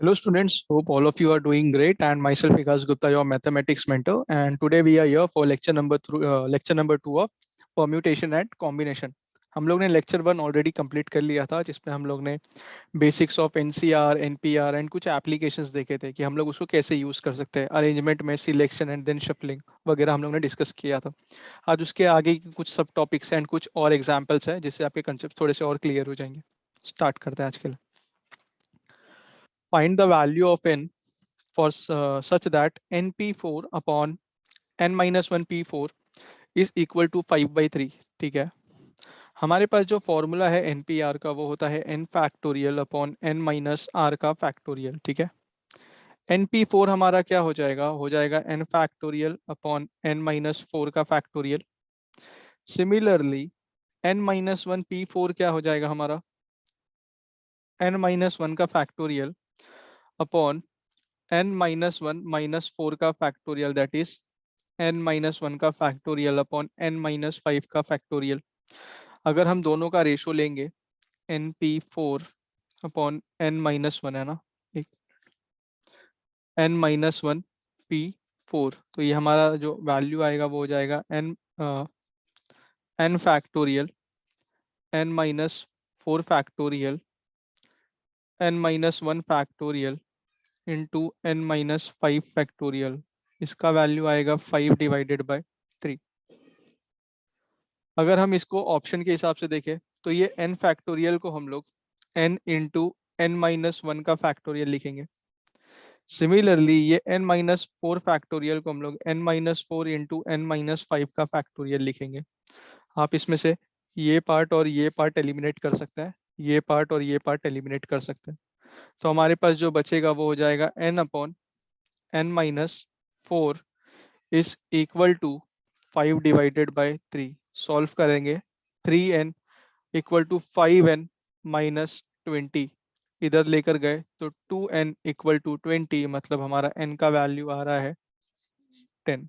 Hello students, hope all of you are doing great and myself Vikas Gupta, your mathematics mentor, and today we are here for lecture number 2 of permutation and combination. हम लोग ने lecture 1 already complete कर लिया था जिसमें हम लोग ने basics of NCR NPR and कुछ एप्लीकेशंस देखे थे कि हम लोग उसको कैसे यूज कर सकते हैं अरेंजमेंट में सिलेक्शन एंड देन शफलिंग वगैरह हम लोग ने डिस्कस किया था। आज उसके आगे की कुछ सब टॉपिक्स एंड कुछ और एग्जांपल्स हैं जिससे आपके कंसेप्ट थोड़े से और क्लियर हो जाएंगे। स्टार्ट करते हैं आज के लिए। Find the value of n for such that np4 upon n minus 1 p4 is equal to 5/3। ठीक है, हमारे पास जो फॉर्मूला है npr का वो होता है n factorial upon n minus r का फैक्टोरियल। ठीक है, np4 हमारा क्या हो जाएगा n factorial upon n minus 4 का factorial. Similarly n minus 1 p4 क्या हो जाएगा हमारा n माइनस 1 का factorial upon n minus 1 minus 4 का factorial, that is n minus 1 का फैक्टोरियल अपॉन n माइनस 5 का फैक्टोरियल। अगर हम दोनों का रेशो लेंगे np4 अपॉन n माइनस 1 है ना, एक n माइनस 1 p4, तो ये हमारा जो वैल्यू आएगा वो हो जाएगा n factorial n minus 4 factorial n minus 1 factorial into n minus 5 factorial. इसका वैल्यू आएगा 5/3। अगर हम इसको ऑप्शन के हिसाब से देखें तो ये n फैक्टोरियल को हम लोग n इंटू n माइनस 1 का फैक्टोरियल लिखेंगे। सिमिलरली ये n माइनस 4 फैक्टोरियल को हम लोग n minus 4 into n minus 5 का फैक्टोरियल लिखेंगे। आप इसमें से ये पार्ट और ये पार्ट एलिमिनेट कर सकते हैं, ये पार्ट और ये पार्ट एलिमिनेट कर सकते हैं। तो हमारे पास जो बचेगा वो हो जाएगा n upon n minus 4 is equal to 5/3। Solve करेंगे 3n equal to 5n minus 20, इधर लेकर गए तो 2n इक्वल टू 20, मतलब हमारा n का वैल्यू आ रहा है 10।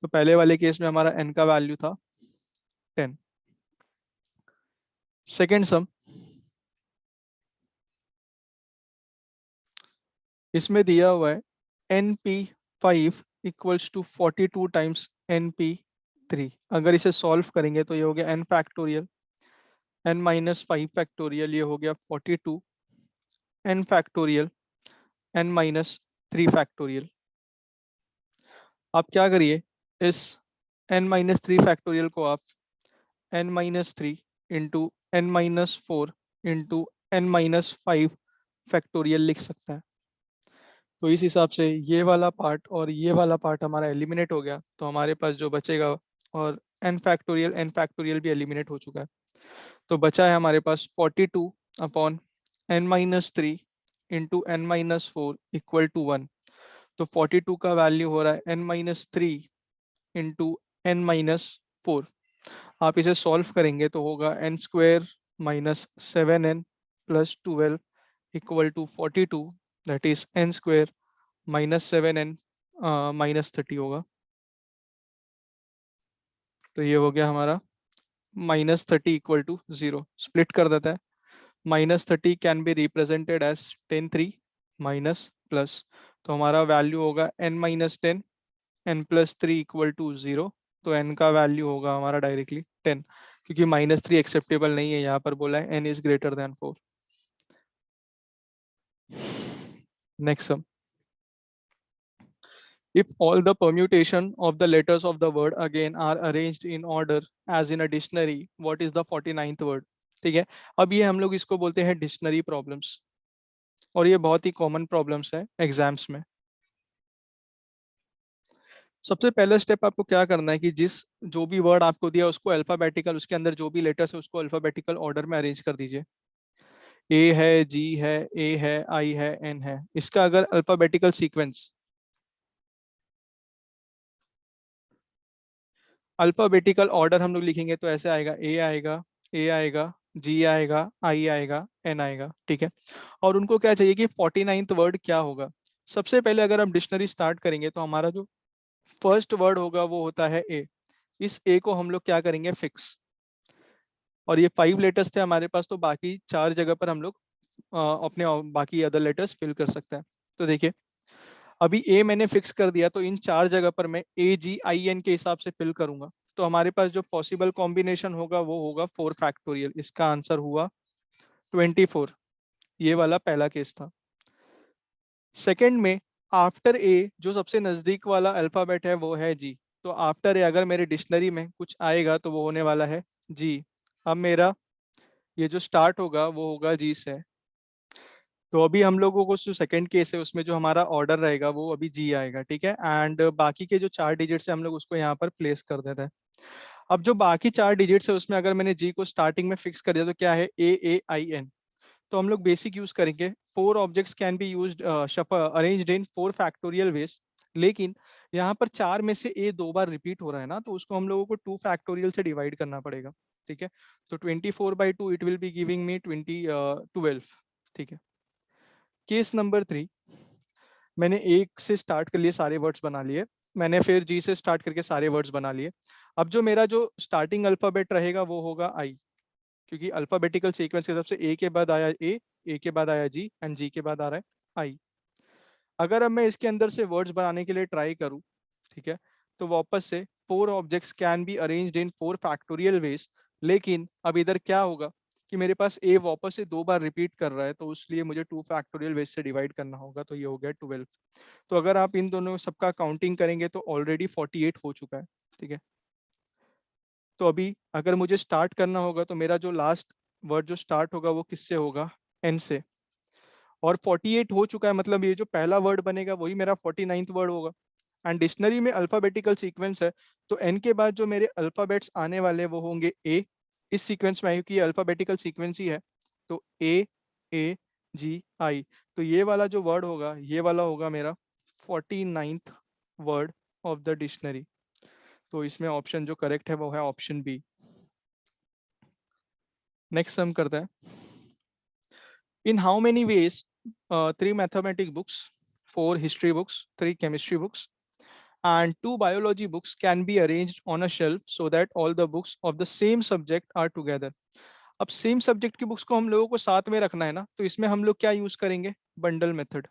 तो पहले वाले केस में हमारा n का वैल्यू था 10। सेकेंड सम, इसमें दिया हुआ है np5 equals to 42 times np3। अगर इसे सॉल्व करेंगे तो ये हो गया n factorial n minus 5 factorial, ये हो गया 42 n factorial n minus 3 factorial. आप क्या करिए, इस n माइनस 3 फैक्टोरियल को आप n minus 3 into n minus 4 into n minus 5 factorial लिख सकते हैं। तो इस हिसाब से ये वाला पार्ट और ये वाला पार्ट हमारा एलिमिनेट हो गया, तो हमारे पास जो बचेगा, और n फैक्टोरियल भी एलिमिनेट हो चुका है, तो बचा है हमारे पास 42 upon n minus 3 into n minus 4 equal to 1। तो 42 का वैल्यू हो रहा है n minus 3 into n minus 4। आप इसे सॉल्व करेंगे तो होगा n square minus 7n plus 12 equal to 42, that is n square minus 7n minus 30 होगा। तो ये हो गया हमारा -30 इक्वल टू 0। स्प्लिट कर देता है, -30 can be represented as 10 3 minus plus, तो हमारा वैल्यू होगा n minus 10 n plus 3 equal to 0। तो n का वैल्यू होगा हमारा डायरेक्टली 10, क्योंकि -3 एक्सेप्टेबल नहीं है, यहाँ पर बोला है n is greater than 4। Next sum, if all the permutation of the letters of the word again are arranged in order as in a dictionary, what is the 49th word? ठीक है, अब ये हम लोग इसको बोलते हैं डिक्शनरी प्रॉब्लम्स, और ये बहुत ही कॉमन प्रॉब्लम्स है एग्जाम्स में। सबसे पहला स्टेप आपको क्या करना है कि जिस जो भी वर्ड आपको दिया उसको अल्फाबेटिकल, उसके अंदर जो भी लेटर्स है उसको अल्फाबेटिकल ऑर्डर में अरेंज कर दीजिए। ए है, जी है, ए है, आई है, एन है, इसका अगर अल्फाबेटिकल सीक्वेंस, अल्फाबेटिकल ऑर्डर हम लोग लिखेंगे तो ऐसे आएगा, ए आएगा, ए आएगा, जी आएगा, आई आएगा, एन आएगा। ठीक है, और उनको क्या चाहिए कि 49th वर्ड क्या होगा। सबसे पहले अगर हम डिक्शनरी स्टार्ट करेंगे तो हमारा जो फर्स्ट वर्ड होगा वो होता है ए। इस ए को हम लोग क्या करेंगे, फिक्स। और ये 5 लेटर्स थे हमारे पास, तो बाकी 4 जगह पर हम लोग अपने बाकी अदर लेटर्स फिल कर सकता है। तो देखिए अभी ए मैंने फिक्स कर दिया, तो इन चार जगह पर मैं AGIN के हिसाब से फिल करूंगा। तो हमारे पास जो पॉसिबल कॉम्बिनेशन होगा वो होगा 4 फैक्टोरियल। इसका आंसर हुआ 24। ये वाला पहला केस था। सेकंड में आफ्टर ए जो सबसे नजदीक वाला अल्फाबेट है वो है जी। तो आफ्टर ए अगर मेरे डिक्शनरी में कुछ आएगा तो वो होने वाला है जी। अब मेरा ये जो स्टार्ट होगा वो होगा जी से। तो अभी हम लोगों को जो सेकंड केस है उसमें जो हमारा ऑर्डर रहेगा वो अभी जी आएगा, ठीक है। एंड बाकी के जो 4 डिजिट्स है हम लोग उसको यहाँ पर प्लेस कर देते हैं। अब जो बाकी 4 डिजिट्स है उसमें अगर मैंने जी को स्टार्टिंग में फिक्स कर दिया तो क्या है AAIN। तो हम लोग बेसिक यूज करेंगे। 4 objects can be used arranged in 4 factorial veg. लेकिन यहाँ पर 4 में से ए 2 बार रिपीट हो रहा है ना, तो उसको हम लोगों को 2 फैक्टोरियल से डिवाइड करना पड़ेगा, ठीक है। तो 24/2 it will be giving me 12। ठीक है। केस नंबर 3, मैंने एक से स्टार्ट कर लिए, सारे वर्ड्स बना लिए। मैंने फिर जी से स्टार्ट करके सारे वर्ड्स बना लिए। अब जो मेरा जो स्टार्टिंग अल्फाबेट रहेगा वो होगा आई, क्योंकि अल्फाबेटिकल सीक्वेंस के हिसाब से ए के बाद आया ए के बाद आया जी एंड जी के बाद आ रहा है आई। अगर अब मैं इसके अंदर से वर्ड्स बनाने के लिए ट्राई करूं, ठीक है, तो वापस से 4 objects can be arranged in 4 factorial veg. लेकिन अब इधर क्या होगा कि मेरे पास ए वापस से 2 बार रिपीट कर रहा है, तो उसलिए मुझे 2 फैक्टोरियल वेज से डिवाइड करना होगा, तो ये हो गया 12। तो अगर आप इन दोनों सबका काउंटिंग करेंगे तो ऑलरेडी 48 हो चुका है, ठीक है। तो अभी अगर मुझे स्टार्ट करना होगा तो मेरा जो लास्ट वर्ड जो स्टार्ट होगा वो किससे होगा, एन से। और 48 हो चुका है, मतलब ये जो पहला वर्ड बनेगा वही मेरा 49th वर्ड होगा। एंड डिक्शनरी में अल्फाबेटिकल सीक्वेंस है, तो एन के बाद जो मेरे अल्फाबेट्स आने वाले वो होंगे ए। इस सीक्वेंस में, क्योंकि अल्फाबेटिकल सीक्वेंस ही है, तो AAGI। तो ये वाला जो वर्ड होगा ये वाला होगा मेरा 49th word of the dictionary. तो इसमें ऑप्शन जो करेक्ट है वो है ऑप्शन बी। नेक्स्ट सम करते हैं। In how many veg 3 mathematic books, 4 history books, 3 chemistry books and 2 biology books can be arranged on a shelf so that all the books of the same subject are together। अब same subject की books को हम लोगों को साथ में रखना है ना, तो इसमें हम लोग क्या यूज करेंगे, बंडल मेथड।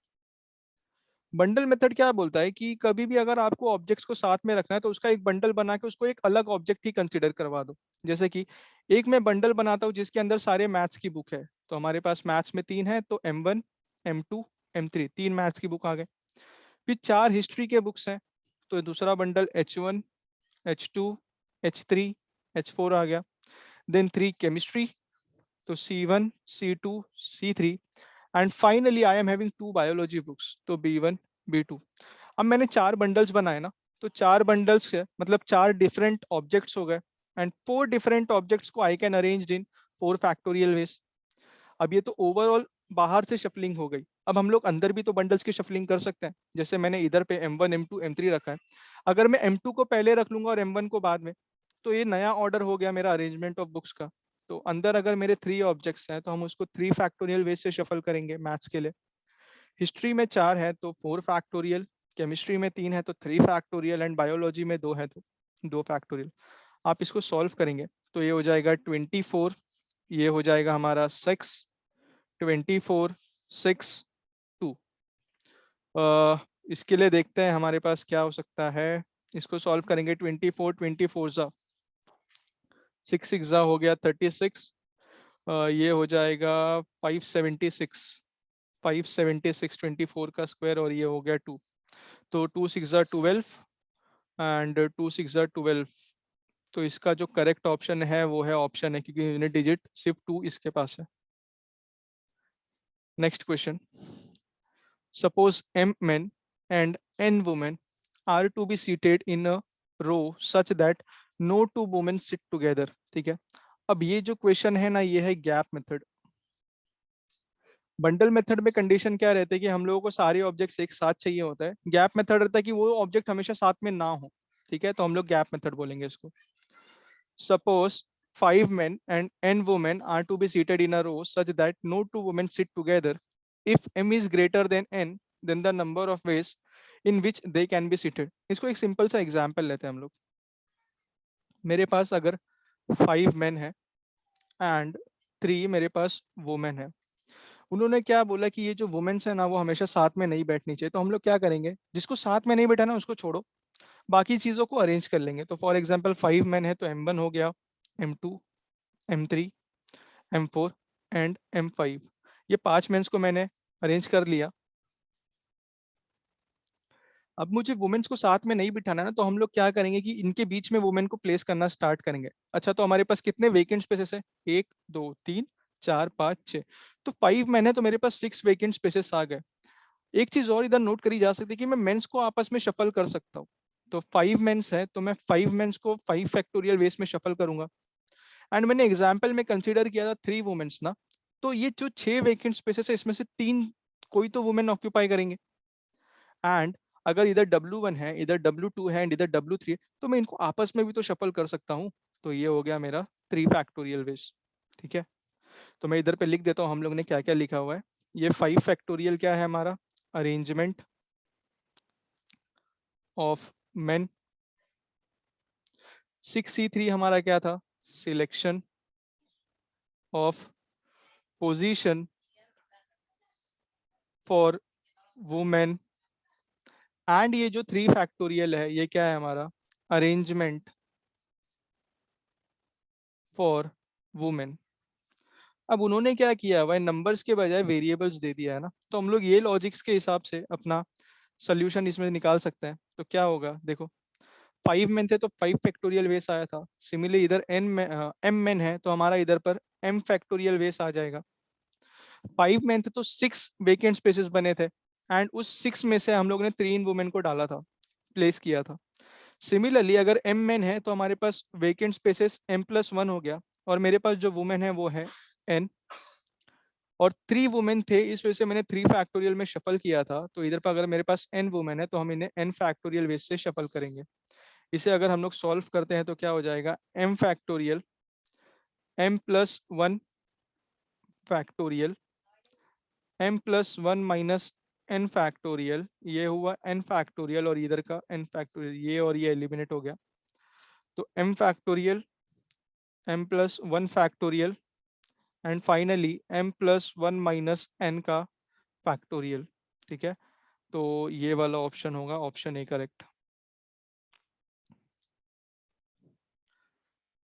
बंडल मेथड क्या बोलता है कि कभी भी अगर आपको ऑब्जेक्ट्स को साथ में रखना है तो उसका एक बंडल बना के उसको एक अलग ऑब्जेक्ट ही कंसीडर करवा दो। जैसे कि एक मैं बंडल बनाता हूँ जिसके अंदर सारे मैथ्स की बुक है, तो हमारे पास मैथ्स में 3 है, तो M1 M2 M3 3 मैथ्स की बुक आ गए। फिर 4 हिस्ट्री के बुक्स हैं, तो दूसरा bundle H1 H2 H3 H4 आ गया। देन 3 केमिस्ट्री, तो C1 C2 C3 and finally I am having 2 biology books, तो B1 B2। अब मैंने 4 बंडल्स बनाए ना, तो 4 बंडल्स के मतलब 4 डिफरेंट ऑब्जेक्ट्स हो गए। एंड 4 डिफरेंट ऑब्जेक्ट्स को I can arrange in 4 factorial veg. अब ये तो ओवरऑल बाहर से शफलिंग हो गई। अब हम लोग अंदर भी तो बंडल्स की शफलिंग कर सकते हैं। जैसे मैंने इधर पे M1 M2 M3 रखा है, अगर मैं M2 को पहले रख लूंगा और M1 को बाद में, तो ये नया ऑर्डर हो गया मेरा अरेंजमेंट ऑफ बुक्स का। तो अंदर अगर मेरे 3 ऑब्जेक्ट्स हैं तो हम उसको 3 फैक्टोरियल वेज से शफल करेंगे मैथ्स के लिए। हिस्ट्री में 4 है तो 4 फैक्टोरियल, केमिस्ट्री में 3 है तो 3 फैक्टोरियल एंड बायोलॉजी में 2 है तो 2 फैक्टोरियल। आप इसको सॉल्व करेंगे तो ये हो जाएगा 24, ये हो जाएगा हमारा 6, 24 6 2। इसके लिए देखते हैं हमारे पास क्या हो सकता है। इसको सॉल्व करेंगे 24 जा 6 जा हो गया 36। ये हो जाएगा 576, 576 24 का स्क्वायर और ये हो गया 2। तो 2 6 जा 12 एंड 2 6 जा 12। तो इसका जो करेक्ट ऑप्शन है वो है ऑप्शन है, क्योंकि यूनिट डिजिट सिर्फ 2 इसके पास है। Next question. Suppose M men and N women are to be seated in a row such that no two women sit together। ठीक है। अब ये जो क्वेश्चन है ना, ये है गैप मेथड। बंडल मेथड में कंडीशन क्या रहती है कि हम लोगों को सारे ऑब्जेक्ट्स एक साथ चाहिए होता है। गैप मेथड रहता है कि वो ऑब्जेक्ट हमेशा साथ में ना हो, ठीक है, तो हम लोग गैप मेथड बोलेंगे इसको। Suppose 5 men and N women are to be seated in a row such that no two women sit together. If M is greater than N, then the number of ways in which they can be seated। इसको एक simple सा example लेते हैं हम लोग। मेरे पास अगर 5 men है एंड 3 मेरे पास वुमेन है, उन्होंने क्या बोला कि ये जो वुमेन्स है ना वो हमेशा साथ में नहीं बैठनी चाहिए। तो हम लोग क्या करेंगे, जिसको साथ में नहीं बैठाना उसको छोड़ो, बाकी चीजों को अरेंज कर लेंगे। तो फॉर एग्जाम्पल 5 मैन है तो M1 हो गया, M2, M3, M4 and M5। ये 5 मेंस को मैंने अरेंज कर लिया। अब मुझे वुमेन्स को साथ में नहीं बिठाना है ना, तो हम लोग क्या करेंगे कि इनके बीच में वुमेन को प्लेस करना स्टार्ट करेंगे। अच्छा, तो हमारे पास कितने वेकेंट स्पेसेस है? 1 2 3 4 5 6। तो 5 मैन है तो मेरे पास 6 वेकेंट स्पेसेस आ गए। एक चीज और इधर नोट करी जा सकती है कि मैं मेंस को आपस में शफल कर सकता हूँ। तो 5 मेंस है तो मैं 5 मेंस को 5 फैक्टोरियल वेज में शफल करूंगा। एंड मैंने एग्जाम्पल में कंसीडर किया था 3 वुमेन्स ना, तो ये जो 6 वेकेंट स्पेसेस है इसमें से 3 कोई तो वुमेन ऑक्यूपाई करेंगे। एंड अगर इधर W1 है, इधर W2 है एंड इधर W3 है, तो मैं इनको आपस में भी तो शफल कर सकता हूँ। तो ये हो गया मेरा 3 फैक्टोरियल वेज। ठीक है, तो मैं इधर पे लिख देता हूँ हम लोग ने क्या क्या लिखा हुआ है। ये 5 फैक्टोरियल क्या है हमारा? Arrangement of main. 6C3 हमारा क्या था? Selection of position for women. And ये जो 3 फैक्टोरियल है ये क्या है हमारा? Arrangement for women. अब उन्होंने क्या किया हुआ है, नंबर्स के बजाय वेरिएबल्स दे दिया है ना, तो हम लोग ये लॉजिक्स के हिसाब से अपना सोल्यूशन इसमें निकाल सकते हैं। तो क्या होगा देखो, 5 मेन थे तो 5 फैक्टोरियल वेस आया था। सिमिलरली इधर M मेन है तो हमारा इधर पर M फैक्टोरियल वेस आ जाएगा। 5 मेन थे तो 6 वेकेंट स्पेसेस बने थे एंड उस 6 में से हम लोग ने 3 वुमेन को डाला था, प्लेस किया था। सिमिलरली अगर M मेन है तो हमारे पास वेकेंट स्पेसेस M+1 हो गया और मेरे पास जो वुमेन है वो है N, और 3 वुमेन थे इस वजह से मैंने 3 फैक्टोरियल में शफल किया था। तो इधर पर अगर मेरे पास N वुमेन है तो हम इन्हें N फैक्टोरियल वेज से शफल करेंगे। इसे अगर हम लोग सॉल्व करते हैं तो क्या हो जाएगा? M factorial M+1 factorial M+1 minus N factorial, ये हुआ N फैक्टोरियल और इधर का N फैक्टोरियल, ये और ये एलिमिनेट हो गया। तो M factorial M+1 factorial and finally M+1 minus N का फैक्टोरियल। ठीक है, तो ये वाला ऑप्शन होगा option A correct.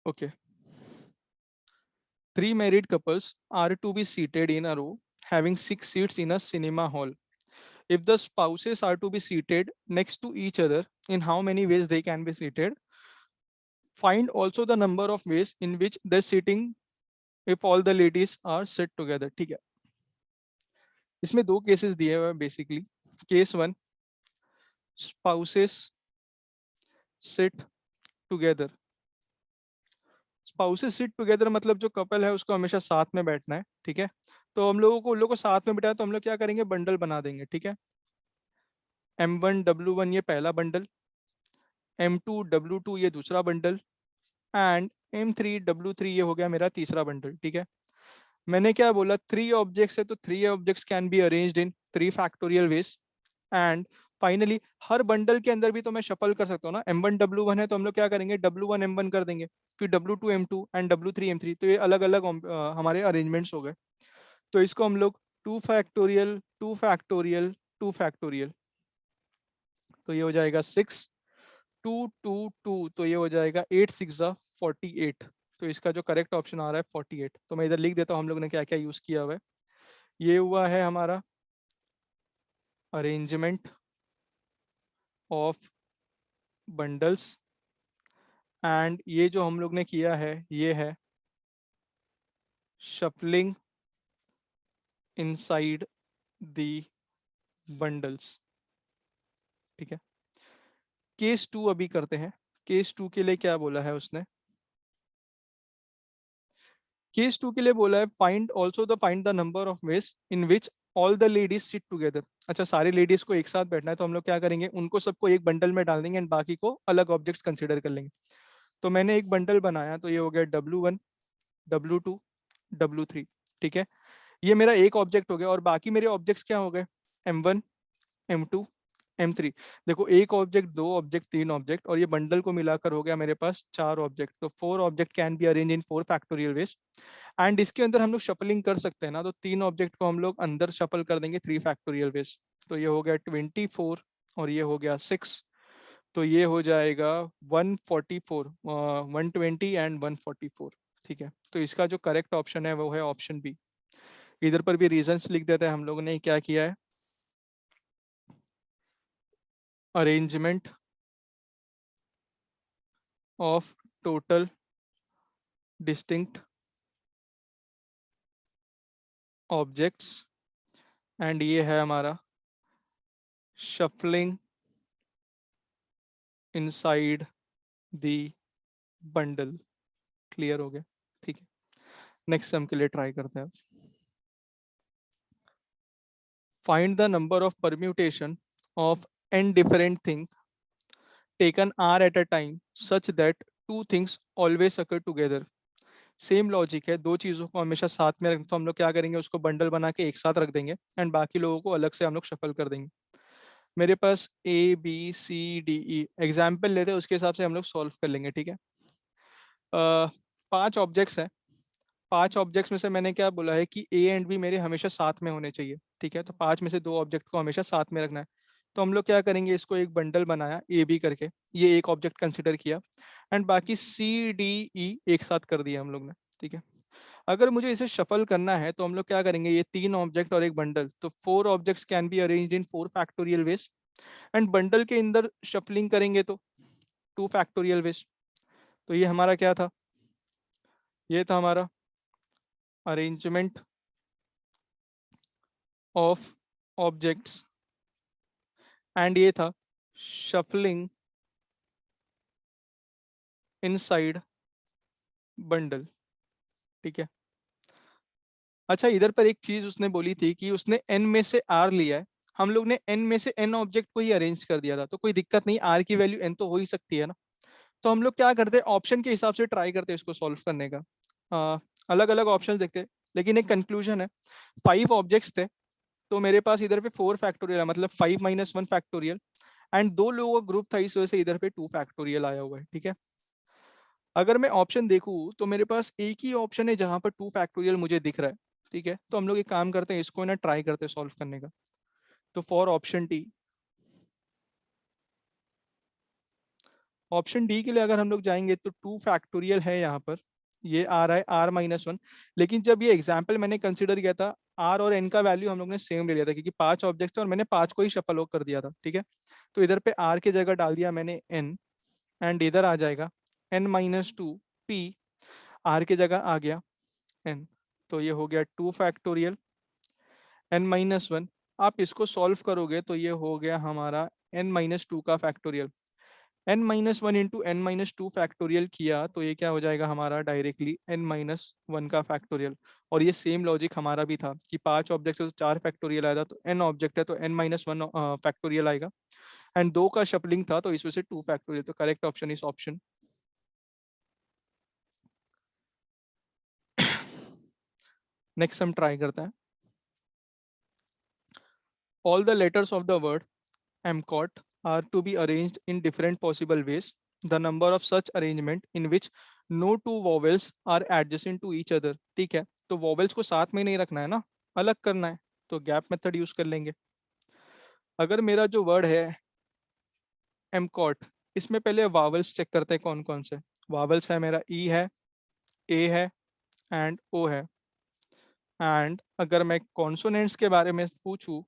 Okay, 3 married couples are to be seated in a row having 6 seats in a cinema hall. If the spouses are to be seated next to each other, in how many ways they can be seated? Find also the number of ways in which they're sitting if all the ladies are sit together. ठीक है, इसमें दो cases दिए हुए हैं basically. Case 1, spouses sit together। Spouses sit together मतलब जो couple है उसको हमेशा साथ में बैठना है। ठीक है, तो हम लोगों को उन लोगों को साथ में बिठाया तो हम लोग क्या करेंगे, बंडल बना देंगे। ठीक है, M1 W1 ये पहला बंडल, M2 W2 ये दूसरा बंडल एंड M3 W3 ये हो गया मेरा तीसरा बंडल। ठीक है, मैंने क्या बोला, 3 ऑब्जेक्ट्स है तो 3 objects can be arranged in 3 factorial veg. And finally her bundle के अंदर भी तो मैं शफल कर सकता हूँ ना। M1 W1 है तो हम लोग क्या करेंगे, W1 M1 कर देंगे, फिर W2 M2 and W3 M3। तो ये अलग अलग हमारे अरेंजमेंट्स हो गए। तो इसको हम लोग 2 फैक्टोरियल 2 फैक्टोरियल 2 फैक्टोरियल, तो ये हो जाएगा 6 2 2 2, तो ये हो जाएगा 8 6 48। तो इसका जो करेक्ट ऑप्शन आ रहा है 48। तो मैं इधर लिख देता हूँ हम लोग ने क्या क्या यूज किया हुआ है। ये हुआ है हमारा अरेंजमेंट ऑफ बंडल्स एंड ये जो हम लोग ने किया है ये है शफलिंग इनसाइड द बंडल्स। ठीक है, केस 2 अभी करते हैं। केस 2 के लिए क्या बोला है उसने? केस 2 के लिए बोला है find the number of ways in which all the ladies sit together. अच्छा, सारी लेडीज को एक साथ बैठना है तो हम लोग क्या करेंगे, उनको सबको एक बंडल में डाल देंगे एंड बाकी को अलग ऑब्जेक्ट्स कंसिडर कर लेंगे। तो मैंने एक बंडल बनाया तो ये हो गया W1 W2 W3। ठीक है, ये मेरा एक ऑब्जेक्ट हो गया और बाकी मेरे ऑब्जेक्ट्स क्या हो गए, M1 M2 M3। देखो, एक ऑब्जेक्ट, दो ऑब्जेक्ट, तीन ऑब्जेक्ट और ये बंडल को मिलाकर हो गया मेरे पास 4 ऑब्जेक्ट। तो 4 object can be arrange in 4 factorial veg and इसके अंदर हम लोग शफलिंग कर सकते हैं ना, तो 3 ऑब्जेक्ट को हम लोग अंदर शफल कर देंगे 3 फैक्टोरियल वेज। तो ये हो गया 24 और ये हो गया 6, तो ये हो जाएगा 144, 120 एंड 144। ठीक है, तो इसका जो करेक्ट ऑप्शन है वो है ऑप्शन बी। इधर पर भी रीजंस लिख देते हैं हम लोगों ने क्या किया है, arrangement of total distinct objects, and ये है हमारा shuffling inside the bundle. Clear हो गया? ठीक है, नेक्स्ट सम के लिए ट्राई करते हैं। Find the number of permutation of n different thing taken r at a time such that two things always occur together। Same logic है, दो चीजों को हमेशा साथ में रख, तो हम लोग क्या करेंगे, उसको बंडल बना के एक साथ रख देंगे एंड बाकी लोगों को अलग से हम लोग शफल कर देंगे। मेरे पास A B C D E example लेते हैं, उसके हिसाब से हम लोग सॉल्व कर लेंगे। ठीक है, 5 ऑब्जेक्ट्स हैं। 5 ऑब्जेक्ट्स में से मैंने क्या बोला है कि ए एंड बी मेरे हमेशा साथ में होने चाहिए। ठीक है, तो 5 में से 2 ऑब्जेक्ट को हमेशा साथ में रखना है। तो हम लोग क्या करेंगे, इसको एक बंडल बनाया ए बी करके, ये एक ऑब्जेक्ट कंसिडर किया एंड बाकी सी डी ई एक साथ कर दिया हम लोग ने। ठीक है, अगर मुझे इसे शफल करना है तो हम लोग क्या करेंगे, ये 3 ऑब्जेक्ट और एक बंडल, तो 4 objects can be arranged in 4 factorial veg and bundle के अंदर शफलिंग करेंगे तो 2 फैक्टोरियल वेज। तो ये हमारा क्या था, ये था हमारा अरेंजमेंट ऑफ ऑब्जेक्ट्स एंड ये था शफलिंग इनसाइड बंडल। ठीक है, अच्छा इधर पर एक चीज उसने बोली थी कि उसने n में से r लिया है, हम लोग ने n में से n ऑब्जेक्ट को ही अरेंज कर दिया था, तो कोई दिक्कत नहीं, r की वैल्यू n तो हो ही सकती है ना। तो हम लोग क्या करते हैं, ऑप्शन के हिसाब से ट्राई करते हैं इसको सॉल्व करने का। अलग अलग ऑप्शन देखते हैं, लेकिन एक कंक्लूजन है, 5 ऑब्जेक्ट्स थे, तो मेरे पास इधर पे 4 फैक्टोरियल है, मतलब 5 माइनस 1 फैक्टोरियल एंड 2 लोगों का ग्रुप था, इस वजह से इधर पे 2 फैक्टोरियल आया हुआ है। ठीक है, अगर मैं ऑप्शन देखूँ तो मेरे पास एक ही ऑप्शन है जहां पर 2 फैक्टोरियल मुझे दिख रहा है। ठीक है, तो हम लोग एक काम करते हैं, इसको ना ट्राई करते हैं सॉल्व करने का। तो for option D, option D के लिए अगर हम लोग जाएंगे तो 2 फैक्टोरियल है यहाँ पर, ये आ रहा है r-1, लेकिन जब ये एग्जाम्पल मैंने कंसिडर किया था, r और n का वैल्यू हम लोग ने सेम ले लिया था क्योंकि 5 ऑब्जेक्ट्स थे और मैंने 5 को ही शफल कर दिया था। ठीक है, तो इधर पे r की जगह डाल दिया मैंने n एंड इधर आ जाएगा n-2 p, r की जगह आ गया n, तो ये हो गया 2 फैक्टोरियल n-1। आप इसको सॉल्व करोगे तो ये हो गया हमारा n-2 का factorial, n-1 into n-2 factorial किया तो ये क्या हो जाएगा हमारा डायरेक्टली n-1 का फैक्टोरियल। और ये सेम लॉजिक हमारा भी था कि 5 ऑब्जेक्ट है तो 4 फैक्टोरियल आएगा, तो n ऑब्जेक्ट है तो n-1 फैक्टोरियल आएगा एंड 2 का शफलिंग था तो इस वजह से 2 फैक्टोरियल, तो correct option is option. Next हम ट्राई करते हैं। All the letters of the word MCOT are to be arranged in different possible ways. The number of such arrangement in which no two vowels are adjacent to each other। ठीक है, तो vowels को साथ में नहीं रखना है ना, अलग करना है, तो गैप मेथड यूज कर लेंगे। अगर मेरा जो वर्ड है MCOT, इसमें पहले वावल्स चेक करते हैं कौन कौन से वावल्स है। मेरा E है, A है एंड O है। एंड अगर मैं कॉन्सोनेंट्स के बारे में पूछूं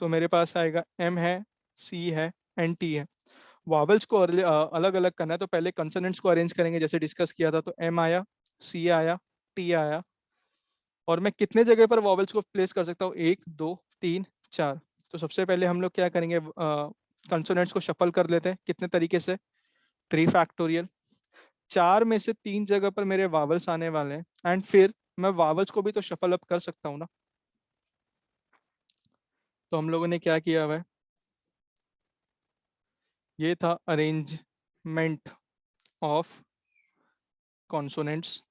तो मेरे पास आएगा M है, C है एंड T है। वॉवल्स को अलग अलग करना है तो पहले कंसोनेंट्स को अरेंज करेंगे जैसे डिस्कस किया था, तो एम आया, सी आया, टी आया, और मैं कितने जगह पर वॉवल्स को प्लेस कर सकता हूँ, 1 2 3 4। तो सबसे पहले हम लोग क्या करेंगे, कंसोनेंट्स को शफल कर लेते हैं, कितने तरीके से, 3 फैक्टोरियल। 4 में से 3 जगह पर मेरे वॉवल्स आने वाले हैं एंड फिर मैं वॉवल्स को भी तो शफल अप कर सकता हूँ ना। तो हम लोगों ने क्या किया हुआ है, ये था arrangement of consonants,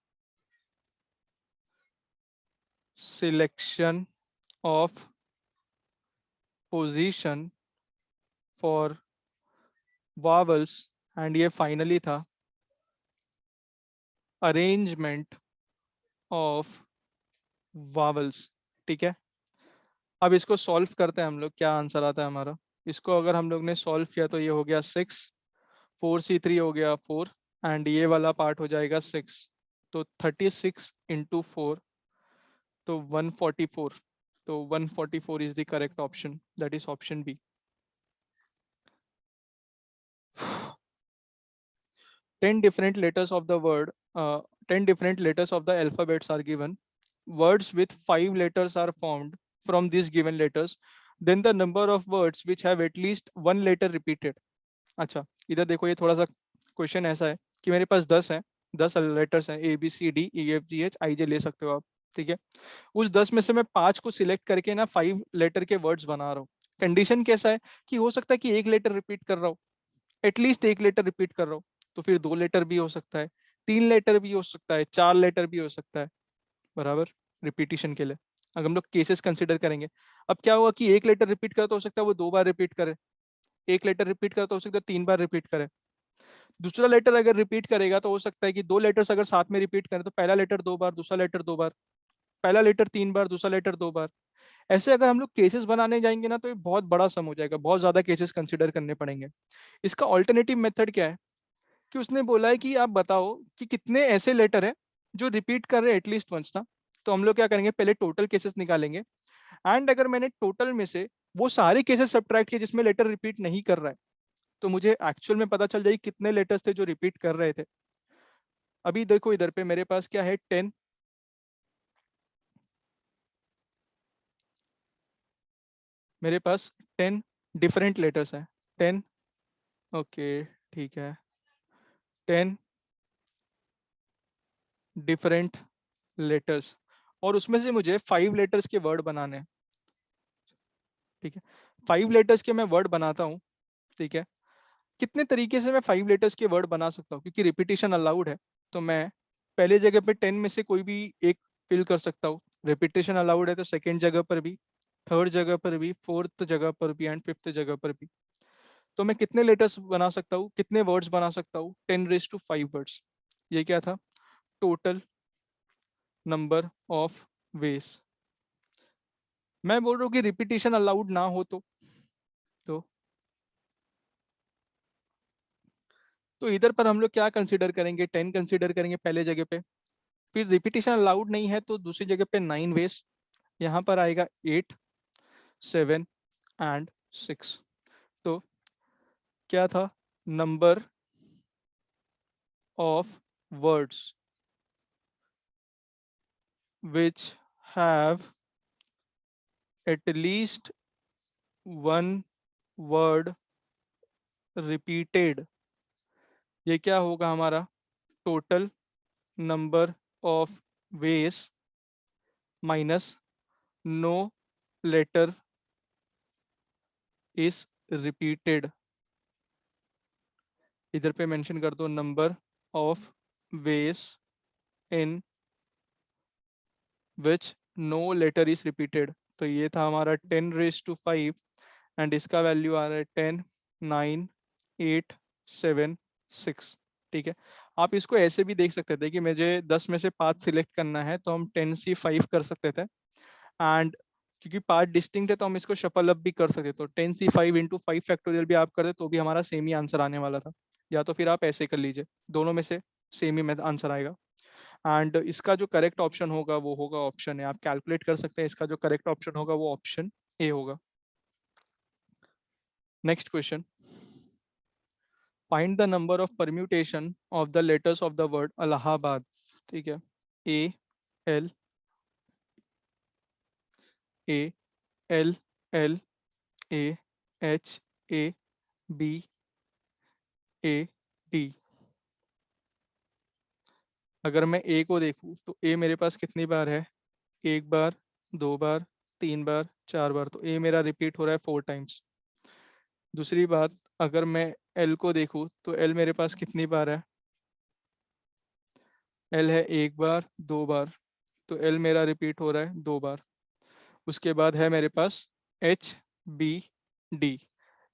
selection of position for vowels, and ये फाइनली था अरेंजमेंट ऑफ वावल्स। ठीक है, अब इसको सॉल्व करते हैं हम लोग, क्या आंसर आता है हमारा। इसको अगर हम लोग ने सॉल्व किया तो ये हो गया 6, 4c3 हो गया 4, एंड ये वाला पार्ट हो जाएगा 6, तो 36 × 4, तो 144, तो 144 is the correct option, that is option B. 10 different letters of the word, 10 different letters of the alphabets are given. Words with 5 letters are formed from these given letters. Then the number of words which have at least one letter repeated. अच्छा, इधर देखो, ये थोड़ा सा question ऐसा है कि मेरे पास 10 है, 10 लेटर्स हैं, ABCDEFGHIJ ले सकते हो आप। ठीक है, उस 10 में से मैं 5 को सिलेक्ट करके ना 5 लेटर के वर्ड्स बना रहा हूँ। कंडीशन कैसा है कि हो सकता है कि एक लेटर रिपीट कर रहा हूँ, एटलीस्ट एक लेटर रिपीट कर रहा हूँ, तो फिर 2 लेटर भी हो सकता है, 3 लेटर भी हो सकता है, 4 लेटर भी हो सकता है, बराबर, रिपीटिशन के लिए अगर हम लोग केसेस कंसिडर करेंगे। अब क्या होगा कि एक लेटर रिपीट करे तो हो सकता है वो 2 बार रिपीट करे, एक लेटर रिपीट करे तो हो सकता है 3 बार रिपीट करे, दूसरा लेटर अगर रिपीट करेगा तो हो सकता है कि 2 लेटर्स अगर साथ में रिपीट करें तो पहला लेटर 2 बार, दूसरा लेटर 2 बार, पहला लेटर 3 बार, दूसरा लेटर 2 बार। ऐसे अगर हम लोग केसेस बनाने जाएंगे ना तो ये बहुत बड़ा सम हो जाएगा, बहुत ज्यादा केसेस कंसिडर करने पड़ेंगे। इसका ऑल्टरनेटिव मेथड क्या है कि उसने बोला है कि आप बताओ कि कितने ऐसे लेटर है जो रिपीट कर रहे हैं एटलीस्ट वंस ना। तो हम लोग क्या करेंगे, पहले टोटल केसेस निकालेंगे, एंड अगर मैंने टोटल में से वो सारे केसेस सब्ट्रैक्ट किए जिसमें लेटर रिपीट नहीं कर रहा है, तो मुझे एक्चुअल में पता चल जाएगी कितने लेटर्स थे जो रिपीट कर रहे थे। अभी देखो इधर पे मेरे पास क्या है, 10, मेरे पास 10 डिफरेंट लेटर्स हैं, 10, ओके, ठीक है, 10 डिफरेंट लेटर्स, और उसमें से मुझे 5 लेटर्स के वर्ड बनाने हैं। ठीक है, 5 लेटर्स के मैं वर्ड बनाता हूँ। ठीक है, कितने तरीके से मैं 5 लेटर्स के वर्ड बना सकता हूँ, क्योंकि रिपीटिशन अलाउड है, तो मैं पहले जगह पे 10 में से कोई भी एक फिल कर सकता हूँ, रिपीटिशन अलाउड है तो सेकेंड जगह पर भी, थर्ड जगह पर भी, फोर्थ जगह पर भी, एंड फिफ्थ जगह पर भी। तो मैं कितने लेटर्स बना सकता हूँ, कितने वर्ड्स बना सकता हूँ, 10⁵ वर्ड्स। ये क्या था, टोटल नंबर ऑफ वेज। मैं बोल रहा हूँ कि रिपीटिशन अलाउड ना हो तो तो इधर पर हम लोग क्या कंसीडर करेंगे, 10 कंसीडर करेंगे पहले जगह पे, फिर रिपीटिशन अलाउड नहीं है तो दूसरी जगह पे 9 वेज, यहाँ पर आएगा 8, 7 एंड 6। तो क्या था, number of words which have at least one word repeated, ये क्या होगा हमारा, total number of ways minus no letter is repeated. इधर पे मेंशन कर दो number of ways in which no letter is repeated. तो ये था हमारा 10⁵ एंड इसका वैल्यू आ रहा है 10, 9, 8, 7, 6। ठीक है, आप इसको ऐसे भी देख सकते थे कि मुझे 10 में से 5 सिलेक्ट करना है तो हम 10C5 कर सकते थे, एंड क्योंकि 5 डिस्टिंक्ट है तो हम इसको शफल अप भी कर सकते, तो 10C5 × 5 फैक्टोरियल भी आप करते तो भी हमारा सेम ही आंसर आने वाला था, या तो फिर आप ऐसे कर लीजिए, दोनों में से सेम ही आंसर आएगा। एंड इसका जो करेक्ट ऑप्शन होगा वो होगा ऑप्शन है, आप कैलकुलेट कर सकते हैं, इसका जो करेक्ट ऑप्शन होगा वो ऑप्शन ए होगा। Next question, find the number of permutation of the letters of the word Allahabad. ठीक है, A L A L A H A B A D। अगर मैं ए को देखूं तो ए मेरे पास कितनी बार है, एक बार, 2 बार, 3 बार, 4 बार, तो ए मेरा रिपीट हो रहा है 4 टाइम्स। दूसरी बात, अगर मैं एल को देखूं तो एल मेरे पास कितनी बार है, एल है एक बार, 2 बार, तो एल मेरा रिपीट हो रहा है 2 बार। उसके बाद है मेरे पास HBD,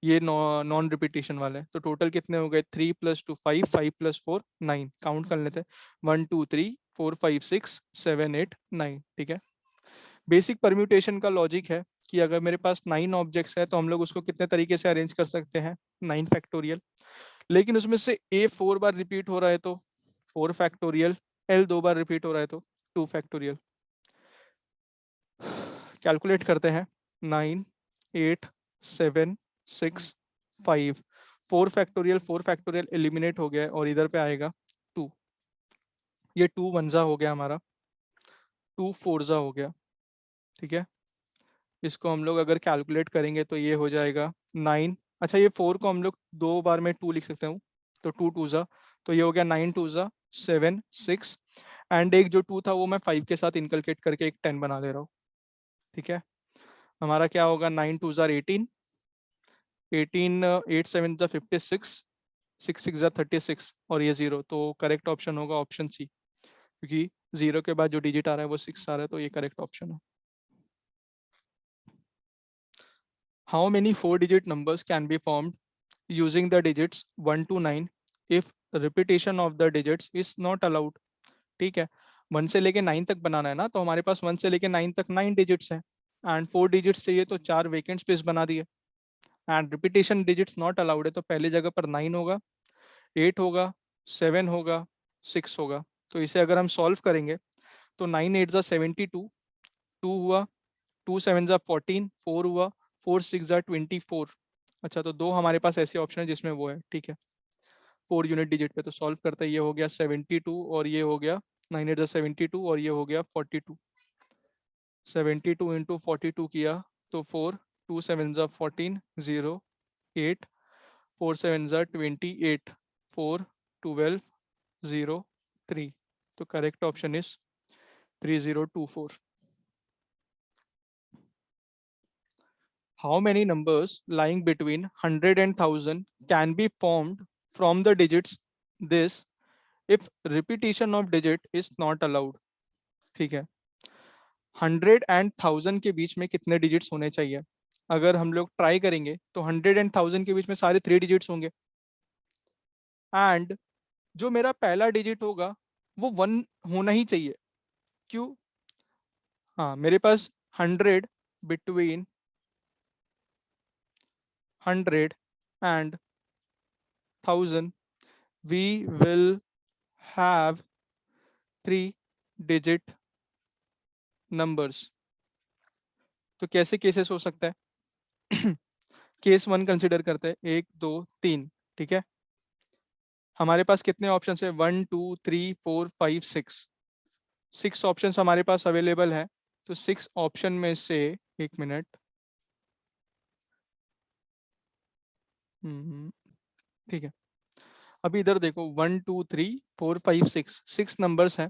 ये नॉन रिपीटिशन वाले हैं। तो टोटल कितने हो गए, 3 + 2 5, 5 + 4 9, काउंट कर लेते हैं, 1 2 3 4 5 6 7 8 9। ठीक है, बेसिक परम्यूटेशन का लॉजिक है कि अगर मेरे पास 9 ऑब्जेक्ट्स है तो हम लोग उसको कितने तरीके से अरेंज कर सकते हैं, 9 फैक्टोरियल। लेकिन उसमें से ए 4 बार रिपीट हो रहा है तो 4 फैक्टोरियल, एल 2 बार रिपीट हो रहा है तो 2 फैक्टोरियल। कैलकुलेट करते हैं, 9 8 7 6 5, 4 फैक्टोरियल एलिमिनेट हो गया है और इधर पे आएगा 2। ये 2 वनजा हो गया हमारा, 2 फोरजा हो गया। ठीक है, इसको हम लोग अगर कैलकुलेट करेंगे तो ये हो जाएगा 9। अच्छा, ये 4 को हम लोग 2 बार में 2 लिख सकते हैं, तो 2 टूजा, तो ये हो गया 9 टूजा 7 6, एंड एक जो 2 था वो मैं 5 के साथ इनकलकेट करके एक 10 बना ले रहा हूँ। ठीक है, हमारा क्या होगा, 9 टूजा 18, 18 8 7 जा 56, 6 6 जा 36 और ये 0, तो करेक्ट ऑप्शन होगा ऑप्शन सी, क्योंकि 0 के बाद जो डिजिट आ रहा है वो 6 आ रहा है, तो ये करेक्ट ऑप्शन है। How many 4-digit numbers can be formed using the digits 1 to 9 if repetition of the digits is not allowed? ठीक है, 1 से लेके 9 तक बनाना है ना, तो हमारे पास 1 से लेके 9 तक 9 डिजिट्स हैं, एंड 4 डिजिट्स चाहिए तो 4 वेकेंट स्पेस बना दिए, and repetition digits not allowed है, तो पहली जगह पर 9 होगा, 8 होगा, 7 होगा, 6 होगा। तो इसे अगर हम सॉल्व करेंगे तो 9 8 जा 72, 2 हुआ, 2 7 जा 14, 4 हुआ, 4 6 जा 24। अच्छा, तो दो हमारे पास ऐसे ऑप्शन है जिसमें वो है। ठीक है, 4 यूनिट डिजिट पे, तो सॉल्व करते हैं, ये हो गया 72 और ये हो गया 9 8 जा 72 और ये हो गया 42। 72 इंटू 42 किया तो 4, 2 7 जा 14, 0 8, 4 7 जा 28, 4 12, 0 3, तो correct option is 3024। How many numbers lying between 100 and 1000 can be formed from the digits this if repetition of digit is not allowed? ठीक है, 100 एंड 1000 के बीच में कितने डिजिट्स होने चाहिए? अगर हम लोग ट्राई करेंगे तो 100 एंड 1000 के बीच में सारे 3 डिजिट्स होंगे, एंड जो मेरा पहला डिजिट होगा वो 1 होना ही चाहिए। क्यों? हाँ, मेरे पास 100 between 100 and 1000 we will have 3-digit numbers। तो कैसे केसेस हो सकता है? केस 1 कंसिडर करते हैं, 1 2 3। ठीक है, हमारे पास कितने ऑप्शन है, 1 2 3 4 5 6, 6 ऑप्शन हमारे पास अवेलेबल है। तो 6 ऑप्शन में से, एक मिनट, ठीक है, अभी इधर देखो, 1 2 3 4 5 6, 6 नंबर्स हैं।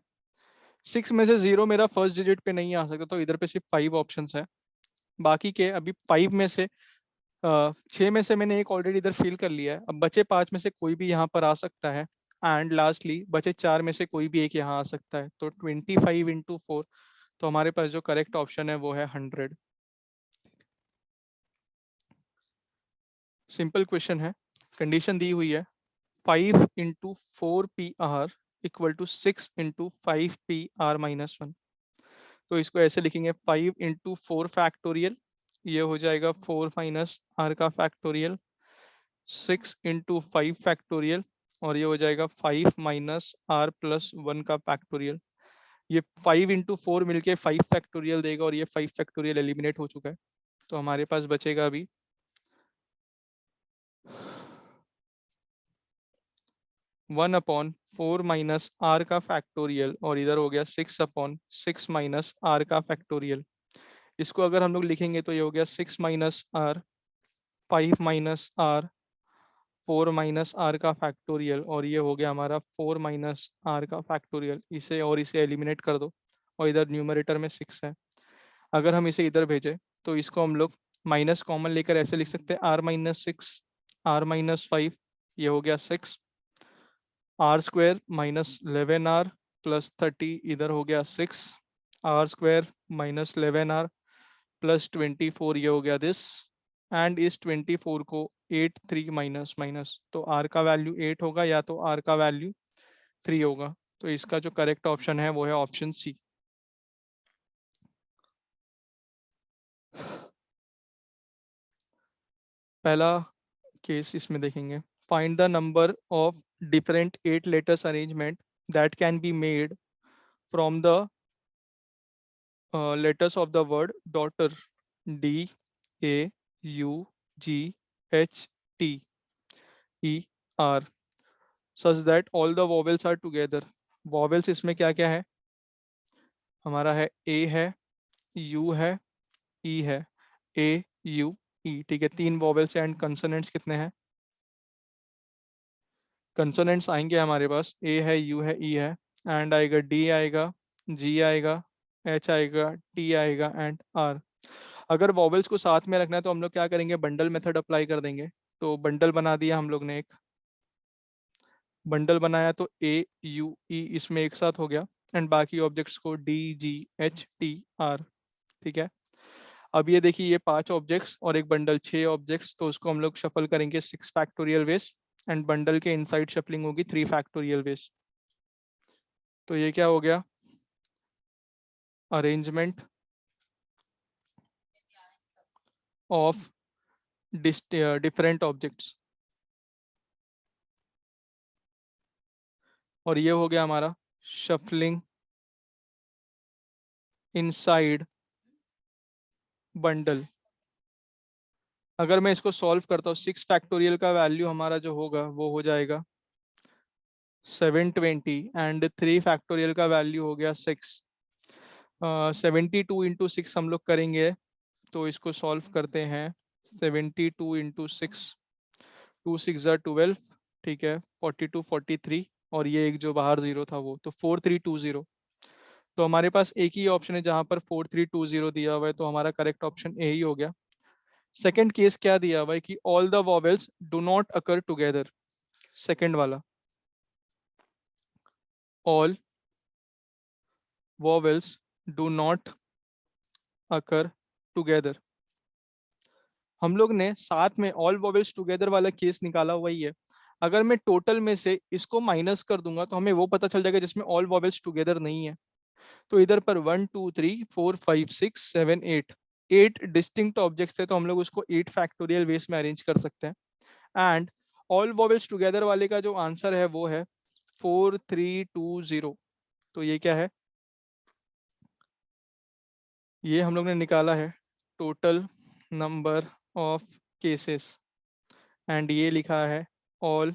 6 में से 0 मेरा फर्स्ट डिजिट पे नहीं आ सकता, तो इधर पे सिर्फ 5 ऑप्शन है। बाकी के अभी 5 में से 6 में से मैंने एक ऑलरेडी इधर फिल कर लिया है, अब बचे 5 में से कोई भी यहाँ पर आ सकता है, एंड लास्टली बचे 4 में से कोई भी एक यहाँ आ सकता है, तो 25 इंटू 4, तो हमारे पास जो करेक्ट ऑप्शन है वो है 100। सिंपल क्वेश्चन है, कंडीशन दी हुई है 5 into 4 PR equal to 6 into 5 PR-1। तो इसको ऐसे लिखेंगे, 5 इंटू 4 फैक्टोरियल, ये हो जाएगा 4 माइनस आर का फैक्टोरियल, 6 इंटू 5 फैक्टोरियल, और ये हो जाएगा 5 माइनस आर प्लस 1 का फैक्टोरियल। ये 5 इंटू 4 मिलके 5 फैक्टोरियल देगा, और ये 5 फैक्टोरियल एलिमिनेट हो चुका है, तो हमारे पास बचेगा अभी 1/4 माइनस आर का फैक्टोरियल, और इधर हो गया 6/6 माइनस आर का फैक्टोरियल। इसको अगर हम लोग लिखेंगे तो ये हो गया 6 minus R, 5 minus R, 4 minus R का फैक्टोरियल, और ये हो गया हमारा 4 माइनस आर का फैक्टोरियल। इसे और इसे एलिमिनेट कर दो, और इधर न्यूमरेटर में 6 है। अगर हम इसे इधर भेजें तो इसको हम लोग माइनस कॉमन लेकर ऐसे लिख सकते हैं, r-6 r-5, ये हो गया 6, are square minus 11r plus 30, इधर हो गया 6, are square minus 11r plus 24, ये हो गया दिस, एंड इस 24 को 8 3 माइनस माइनस, तो r का वैल्यू 8 होगा या तो r का वैल्यू 3 होगा। तो इसका जो करेक्ट ऑप्शन है वो है ऑप्शन सी। पहला केस इसमें देखेंगे, find the number of different 8 letters arrangement that can be made from the letters of the word daughter, D A U G H T E R, such that all the vowels are together. Vowels इसमें क्या क्या है हमारा, है A है, U है, E है, A U E, ठीक है। तीन वॉवेल्स एंड कंसोनेंट्स कितने हैं, कंसोनेंट्स आएंगे हमारे पास, A है, U है, E है, एंड आएगा D आएगा, G आएगा, H आएगा, T आएगा एंड R। अगर वॉवेल्स को साथ में रखना है तो हम लोग क्या करेंगे, बंडल मेथड अप्लाई कर देंगे। तो बंडल बना दिया हम लोग ने, एक बंडल बनाया तो A U E इसमें एक साथ हो गया, एंड बाकी ऑब्जेक्ट्स को D G H T R, ठीक है। अब ये देखिए, ये 5 ऑब्जेक्ट्स और एक बंडल, 6 ऑब्जेक्ट्स, तो उसको हम लोग शफल करेंगे 6 फैक्टोरियल वेज, एंड बंडल के इनसाइड शफलिंग होगी 3 फैक्टोरियल वेज। तो ये क्या हो गया, अरेंजमेंट ऑफ डिफरेंट ऑब्जेक्ट्स, और ये हो गया हमारा शफलिंग इनसाइड बंडल। अगर मैं इसको सॉल्व करता हूँ, 6 फैक्टोरियल का वैल्यू हमारा जो होगा वो हो जाएगा 720, एंड 3 फैक्टोरियल का वैल्यू हो गया 6। 72 × 6 हम लोग करेंगे, तो इसको सॉल्व करते हैं। 72 × 6, 2 6 = 12, ठीक है, 42 43, और ये एक जो बाहर जीरो था वो, तो 4320। तो हमारे पास एक ही ऑप्शन है जहां पर 4320 दिया हुआ है, तो हमारा करेक्ट ऑप्शन ए ही हो गया। सेकंड केस क्या दिया हुआ है कि all the vowels do not occur together, second वाला, all vowels do not occur together। हम लोग ने साथ में ऑल वॉवेल्स टुगेदर वाला केस निकाला हुआ ही है। अगर मैं टोटल में से इसको माइनस कर दूंगा तो हमें वो पता चल जाएगा जिसमें ऑल वॉवेल्स टुगेदर नहीं है। तो इधर पर 1 2 3 4 5 6 7 8, 8 डिस्टिंक्ट ऑब्जेक्ट्स थे, तो हम लोग उसको 8 फैक्टोरियल वेस में अरेंज कर सकते हैं। एंड ऑल वॉवेल्स टुगेदर वाले का जो आंसर है वो है 4320। तो ये क्या है, ये हम लोग ने निकाला है total number of cases, and ये लिखा है ऑल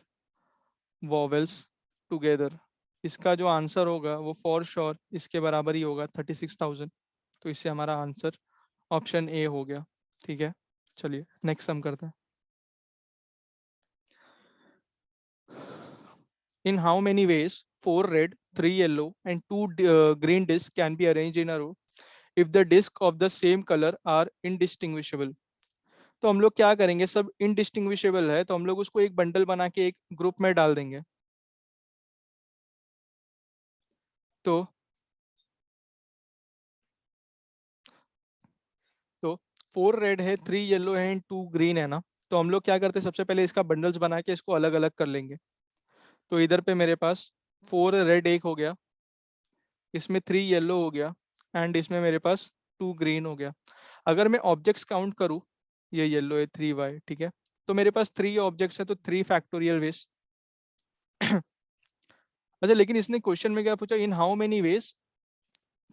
वॉवेल्स टुगेदर। इसका जो आंसर होगा वो फॉर श्योर इसके बराबर ही होगा, 36,000। तो इससे हमारा आंसर ऑप्शन ए हो गया, ठीक है। चलिए नेक्स्ट सम करते हैं। In how many ways 4 red 3 yellow and 2 green disc can be arrange in a row if the disc of the same colour are indistinguishable. तो हम लोग क्या करेंगे, सब इनडिस्टिंग्विशेबल है तो हम लोग उसको एक बंडल बना के एक ग्रुप में डाल देंगे। तो 4 रेड है, 3 येलो है एंड 2 ग्रीन है ना। तो हम लोग क्या करते हैं, सबसे पहले इसका बंडल्स बना के इसको अलग अलग कर लेंगे। तो इधर पे मेरे पास 4 रेड एक हो गया, इसमें 3 येलो हो गया, एंड इसमें मेरे पास 2 ग्रीन हो गया। अगर मैं ऑब्जेक्ट्स काउंट करूँ, ये येलो है 3y, ठीक है, तो मेरे पास 3 ऑब्जेक्ट्स है, तो 3 फैक्टोरियल वेज। अच्छा, लेकिन इसने क्वेश्चन में क्या पूछा, in how many ways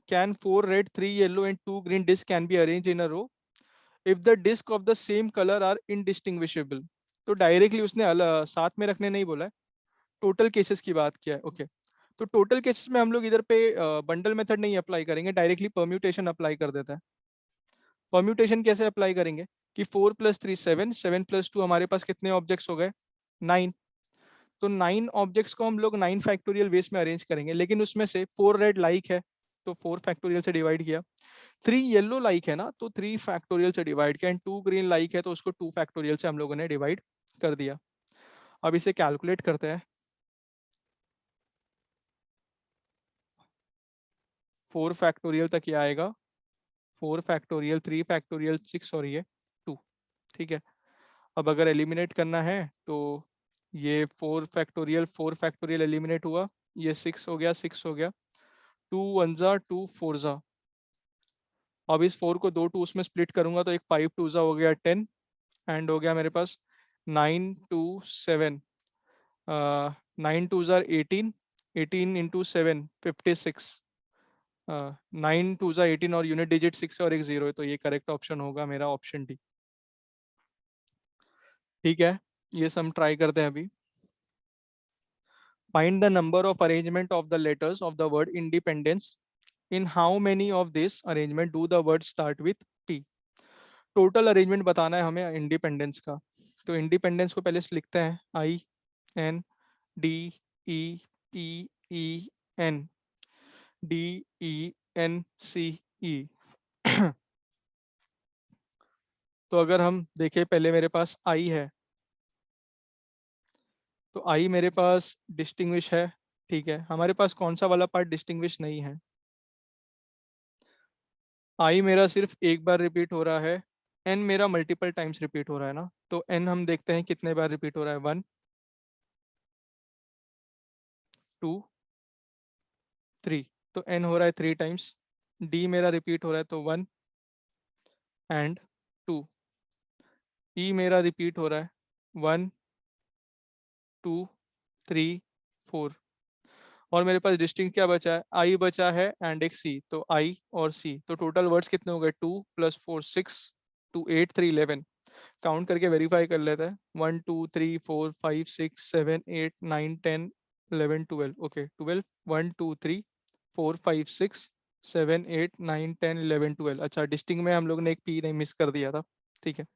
can 4 red 3 yellow and 2 green disc can be arrange in a row if the disc of the same colour are indistinguishable. तो डायरेक्टली उसने साथ में रखने नहीं बोला है, टोटल केसेस की बात किया है, ओके। तो टोटल केसेस में हम लोग इधर पे बंडल मेथड नहीं अप्लाई करेंगे, डायरेक्टली परम्यूटेशन अप्लाई कर देता है। परम्यूटेशन कैसे अप्लाई करेंगे कि 4 + 3 7, 7 + 2 हमारे पास कितने ऑब्जेक्ट्स हो गए, 9। तो 9 ऑब्जेक्ट्स को हम लोग 9 फैक्टोरियल वेस में अरेंज करेंगे, लेकिन उसमें से 4 रेड लाइक है तो 4 फैक्टोरियल से डिवाइड किया, 3 येलो लाइक है ना तो 3 फैक्टोरियल से डिवाइड किया, एंड 2 ग्रीन लाइक है तो उसको 2 फैक्टोरियल से हम लोगों ने डिवाइड कर दिया। अब इसे कैलकुलेट करते हैं। 4 फैक्टोरियल तक ये आएगा, 4 फैक्टोरियल, 3 फैक्टोरियल, 6 और ये 2, ठीक है। अब अगर एलिमिनेट करना है तो ये 4 फैक्टोरियल एलिमिनेट हुआ, ये 6 हो गया, 6 हो गया, 2 1 जा 2 4 जा। अब इस 4 को दो 2 उसमें स्प्लिट करूंगा तो एक 5 2 जा हो गया 10, एंड हो गया मेरे पास 9 2 7, 9 2 जा 18, 18 इंटू 7 56, 9 2 जा 18 और यूनिट डिजिट 6 और एक 0 है, तो ये करेक्ट ऑप्शन होगा मेरा, ऑप्शन डी। ठीक है, ये सम ट्राई करते हैं अभी। Find the number of arrangement of the letters of the word independence. In how many of this arrangement do the words start with P? Total arrangement बताना है हमें इंडिपेंडेंस का। तो इंडिपेंडेंस को पहले से लिखते हैं, I N D E P E N D E N C E. तो अगर हम देखें, पहले मेरे पास आई है, तो आई मेरे पास डिस्टिंग्विश है। ठीक है, हमारे पास कौन सा वाला पार्ट डिस्टिंग्विश नहीं है? आई मेरा सिर्फ एक बार रिपीट हो रहा है, एन मेरा मल्टीपल टाइम्स रिपीट हो रहा है ना, तो एन हम देखते हैं कितने बार रिपीट हो रहा है, 1 2 3, तो एन हो रहा है 3 टाइम्स। डी मेरा रिपीट हो रहा है तो 1 एंड 2। ई मेरा रिपीट हो रहा है 1 2 3 4। और मेरे पास डिस्टिंक्ट क्या बचा है? आई बचा है एंड एक सी, तो आई और सी, तो टोटल वर्ड्स कितने हो गए? 2 + 4 6, 2 8 3 11। काउंट करके वेरीफाई कर लेते हैं, 1 2 3 4 5 6 7 8 9 10 11 12। ओके 12, 1 2 3 4 5 6 7 8 9 10 11 12। अच्छा, डिस्टिंग में हम लोग ने एक पी नहीं मिस कर दिया था। ठीक है,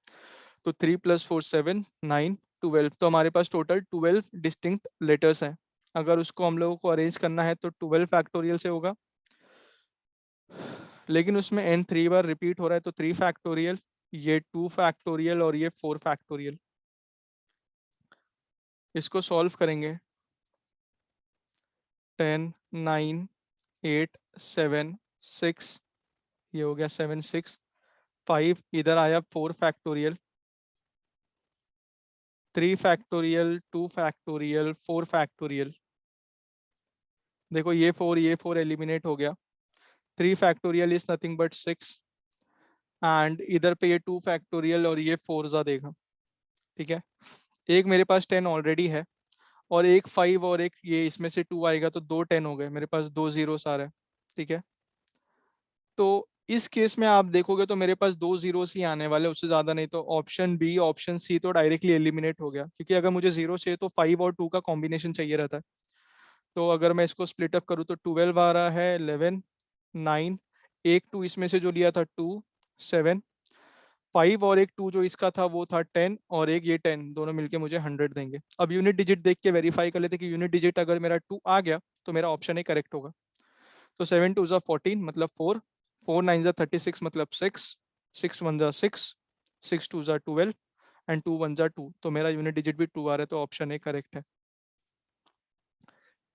तो 3 + 4 7 9 12, तो हमारे पास टोटल 12 डिस्टिंक्ट लेटर्स हैं। अगर उसको हम लोगों को अरेंज करना है तो 12 फैक्टोरियल से होगा, लेकिन उसमें n 3 बार रिपीट हो रहा है तो 3 फैक्टोरियल, ये 2 फैक्टोरियल और ये 4 फैक्टोरियल। इसको सॉल्व करेंगे, 10 9 8 7 6, ये हो गया 7 6 5, इधर आया 4 फैक्टोरियल, 3 फैक्टोरियल 2 फैक्टोरियल 4 फैक्टोरियल। देखो ये 4 एलिमिनेट हो गया, 3 factorial is nothing but 6, and इधर पे ये 2 फैक्टोरियल और ये 4 जा देगा। ठीक है, एक मेरे पास 10 ऑलरेडी है, और एक 5 और एक ये, इसमें से 2 आएगा तो 2 10 हो गए, मेरे पास 2 जीरोस आ रहे हैं। ठीक है, तो इस केस में आप देखोगे तो मेरे पास 2 जीरोस ही आने वाले, उससे ज्यादा नहीं। तो ऑप्शन बी ऑप्शन सी तो डायरेक्टली एलिमिनेट हो गया, क्योंकि अगर मुझे 0 चाहिए तो 5 और 2 का कॉम्बिनेशन चाहिए रहता है। तो अगर मैं इसको स्प्लिट अप करूँ तो 12 आ रहा है, 11 9, एक 2 इसमें से जो लिया था 2 7, 5 और एक 2 जो इसका था वो था 10, और एक ये 10, दोनों मिलके मुझे 100 देंगे। अब यूनिट डिजिट देख के वेरीफाई कर लेते कि यूनिट डिजिट अगर मेरा 2 आ गया तो मेरा ऑप्शन ए करेक्ट होगा। तो 7 2 14 मतलब 4, 4 9 36 मतलब 6, 6 1 6, 6 2 12, एंड 2 1 2, तो मेरा यूनिट डिजिट भी 2 आ रहा है, तो ऑप्शन ए करेक्ट है।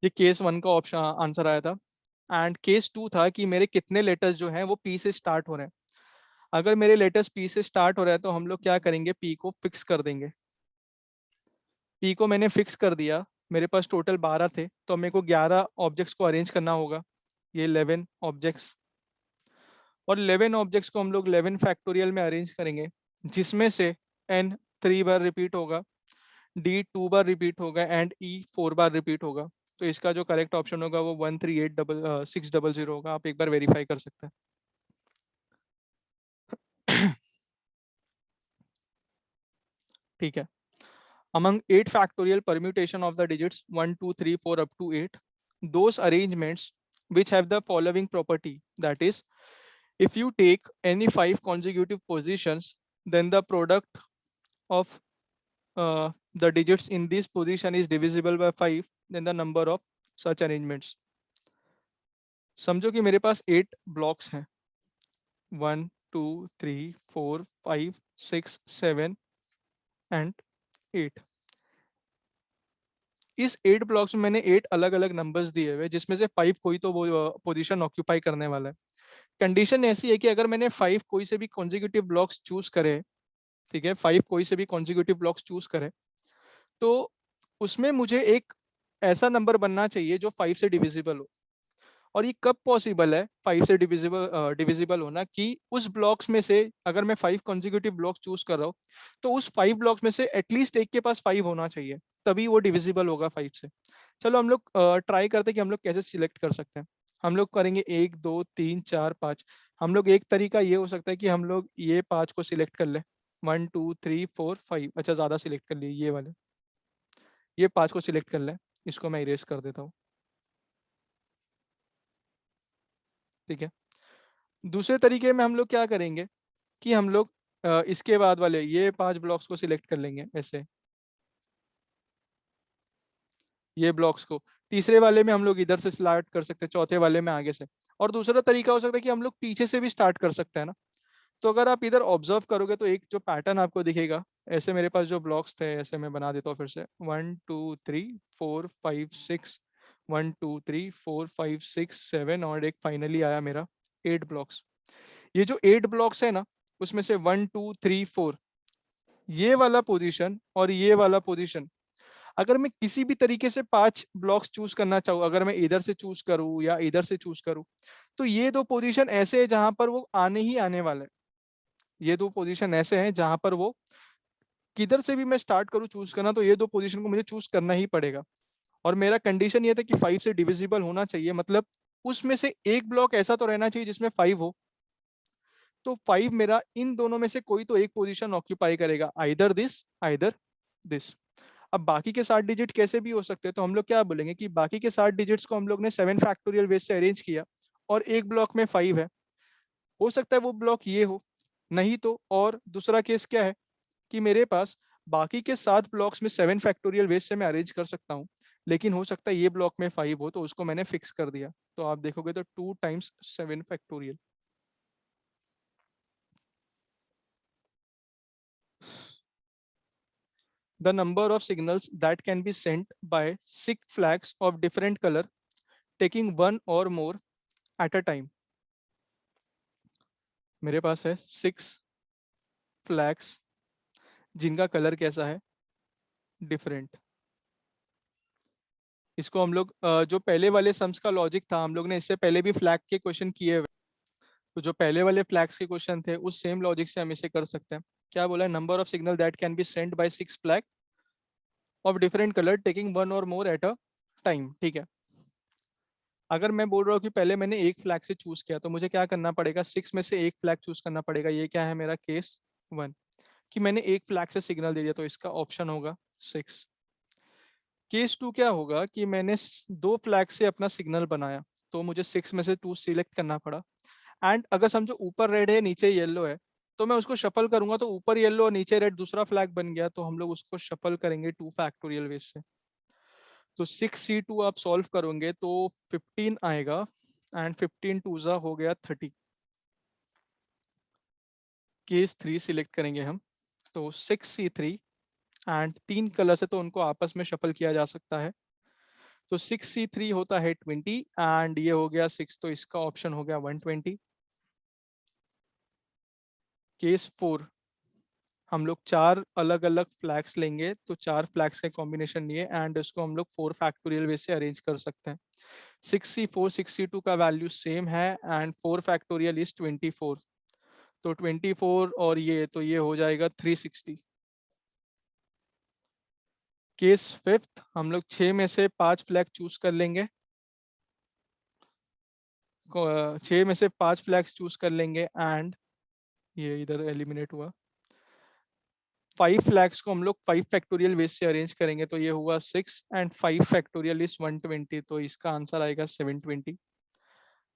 ये केस 1 का ऑप्शन आंसर आया था। एंड केस 2 था कि मेरे कितने लेटर्स जो हैं वो पी से स्टार्ट हो रहे हैं। अगर मेरे लेटर्स पी से स्टार्ट हो रहा है तो हम लोग क्या करेंगे, पी को फिक्स कर देंगे। पी को मैंने फिक्स कर दिया, मेरे पास टोटल 12 थे, तो मेरे को 11 ऑब्जेक्ट्स को अरेंज करना होगा, ये 11 ऑब्जेक्ट्स। और 11 ऑब्जेक्ट्स को हम लोग 11 फैक्टोरियल में अरेंज करेंगे, जिसमें से एन 3 बार रिपीट होगा, डी 2 बार रिपीट होगा, एंड ई 4 बार रिपीट होगा। तो इसका जो करेक्ट ऑप्शन होगा वो 138 600 होगा। आप एक बार वेरीफाई कर सकते हैं। ठीक है, among 8 factorial permutation of the digits 1 2 3 4 up to 8, those arrangements which have the following property, that is, if you take any 5 consecutive positions, then the product of the digits in this position is divisible by 5, then the number of such arrangements। समझो कि मेरे पास 8 blocks हैं, 1 2 3 4 5 6 7 and 8। इस 8 blocks में मैंने 8 अलग अलग numbers दिए हुए, जिसमें से 5 कोई तो वो पोजीशन ऑक्यूपाई करने वाला है। कंडीशन ऐसी है कि अगर मैंने 5 कोई से भी कॉन्जिक्यूटिव ब्लॉक्स चूज करे, ठीक है, 5 कोई से भी कॉन्जिक्यूटिव ब्लॉक्स चूज करे, तो उसमें मुझे एक ऐसा नंबर बनना चाहिए जो 5 से डिविजिबल हो। और ये कब पॉसिबल है 5 से डिविजिबल होना, कि उस ब्लॉक्स में से अगर मैं 5 कॉन्जिक्यूटिव ब्लॉक चूज कर रहा हूँ तो उस 5 ब्लॉक्स में से एटलीस्ट एक के पास 5 होना चाहिए, तभी वो डिविजिबल होगा 5 से। चलो हम लोग ट्राई करते हैं कि हम लोग कैसे सिलेक्ट कर सकते हैं। हम लोग करेंगे 1 2 3 4 5। हम लोग एक तरीका ये हो सकता है कि हम लोग ये 5 को सिलेक्ट कर ले, 1 2 3 4 5। अच्छा ज्यादा सिलेक्ट कर लिए, ये वाले, ये 5 को सिलेक्ट कर ले। इसको मैं इरेज कर देता हूँ। ठीक है। दूसरे तरीके में हम लोग क्या करेंगे कि हम लोग इसके बाद वाले ये 5 ब्लॉक्स को सिलेक्ट कर लेंगे ऐसे, ये ब्लॉक्स को। तीसरे वाले में हम लोग इधर से स्टार्ट कर सकते हैं, चौथे वाले में आगे से। और दूसरा तरीका हो सकता है कि हम लोग पीछे से भी स्टार्ट कर सकते हैं ना। तो अगर आप इधर ऑब्जर्व करोगे तो एक जो पैटर्न आपको दिखेगा, ऐसे मेरे पास जो ब्लॉक्स थे ऐसे मैं बना देता हूँ फिर से, 1 2 3 4 5 6, 1 2 3 4 5 6 7, और एक फाइनली आया मेरा 8 ब्लॉक्स। ये जो 8 ब्लॉक्स है ना, उसमें से 1 2 3 4, ये वाला पोजीशन और ये वाला पोजीशन, अगर मैं किसी भी तरीके से 5 ब्लॉक्स चूज करना चाहूँ, अगर मैं इधर से चूज करूँ या इधर से चूज करूँ, तो ये दो पोजीशन ऐसे है जहां पर वो आने ही आने वाले हैं। ये दो पोजीशन ऐसे हैं जहां पर वो किधर से भी मैं स्टार्ट करूँ चूज करना, तो ये दो पोजीशन को मुझे चूज करना ही पड़ेगा। और मेरा कंडीशन ये था कि 5 से डिविजिबल होना चाहिए, मतलब उसमें से एक ब्लॉक ऐसा तो रहना चाहिए जिसमें 5 हो। तो 5 मेरा इन दोनों में से कोई तो एक पोजीशन ऑक्यूपाई करेगा, आइदर दिस आइदर दिस। अब बाकी के 7 डिजिट कैसे भी हो सकते हैं, तो हम लोग क्या बोलेंगे कि बाकी के 7 डिजिट्स को हम लोग ने 7 फैक्टोरियल वेज से अरेंज किया, और एक ब्लॉक में 5 है। हो सकता है वो ब्लॉक ये हो, नहीं तो और दूसरा केस क्या है कि मेरे पास बाकी के 7 ब्लॉक्स में 7 फैक्टोरियल वेज से मैं अरेंज कर सकता हूँ, लेकिन हो सकता है ये ब्लॉक में 5 हो, तो उसको मैंने फिक्स कर दिया। तो आप देखोगे तो 2 × 7 factorial. The number of signals that can be sent by 6 flags of different color, taking one or more at a time. मेरे पास है 6 फ्लैग्स जिनका कलर कैसा है, डिफरेंट। इसको हम लोग जो पहले वाले सम्स का लॉजिक था, हम लोग ने इससे पहले भी फ्लैग के क्वेश्चन किए हुए, तो जो पहले वाले फ्लैग्स के क्वेश्चन थे उस सेम लॉजिक से हम इसे कर सकते हैं। क्या बोला है, number of signal that can be sent by 6 flag of different colour taking one और मोर एट अ टाइम। ठीक है। अगर मैं बोल रहा हूँ कि पहले मैंने एक फ्लैग से चूज किया, तो मुझे क्या करना पड़ेगा, 6 में से एक फ्लैग चूज करना पड़ेगा। ये क्या है मेरा केस 1, कि मैंने एक फ्लैग से सिग्नल दे दिया, तो इसका ऑप्शन होगा 6। केस 2 क्या होगा कि मैंने 2 फ्लैग से अपना सिग्नल बनाया, तो मुझे 6 में से 2 सिलेक्ट करना पड़ा। एंड अगर समझो ऊपर रेड है नीचे येलो है, तो मैं उसको शफल करूंगा तो ऊपर येलो और नीचे रेड दूसरा फ्लैग बन गया, तो हम लोग उसको शफल करेंगे 2 फैक्टोरियल वेज से। तो 6C2 आप सॉल्व करोगे तो 15 आएगा, एंड 15 टू ज़ा हो गया 30। केस 3 सिलेक्ट करेंगे हम, तो 6C3, एंड 3 कलर से तो उनको आपस में शफल किया जा सकता है। तो 6C3 होता है 20, एंड ये हो गया 6, तो इसका ऑप्शन हो गया 120। केस 4, हम लोग 4 अलग अलग फ्लैग्स लेंगे, तो 4 फ्लैग्स के कॉम्बिनेशन लिए, एंड इसको हम लोग 4 फैक्टोरियल वे से अरेंज कर सकते हैं। 6C4 6C2 का वैल्यू सेम है, एंड 4 फैक्टोरियल इज 24। तो 24 और ये, तो ये हो जाएगा 360। केस 5, हम लोग 6 में से 5 फ्लैग चूज कर लेंगे, 6 में से 5 फ्लैग्स चूज कर लेंगे, एंड ये इधर एलिमिनेट हुआ। 5 फ्लैग्स को हम लोग 5 फैक्टोरियल वेज से अरेंज करेंगे, तो ये हुआ 6, एंड 5 फैक्टोरियल इज 120, तो इसका आंसर आएगा 720।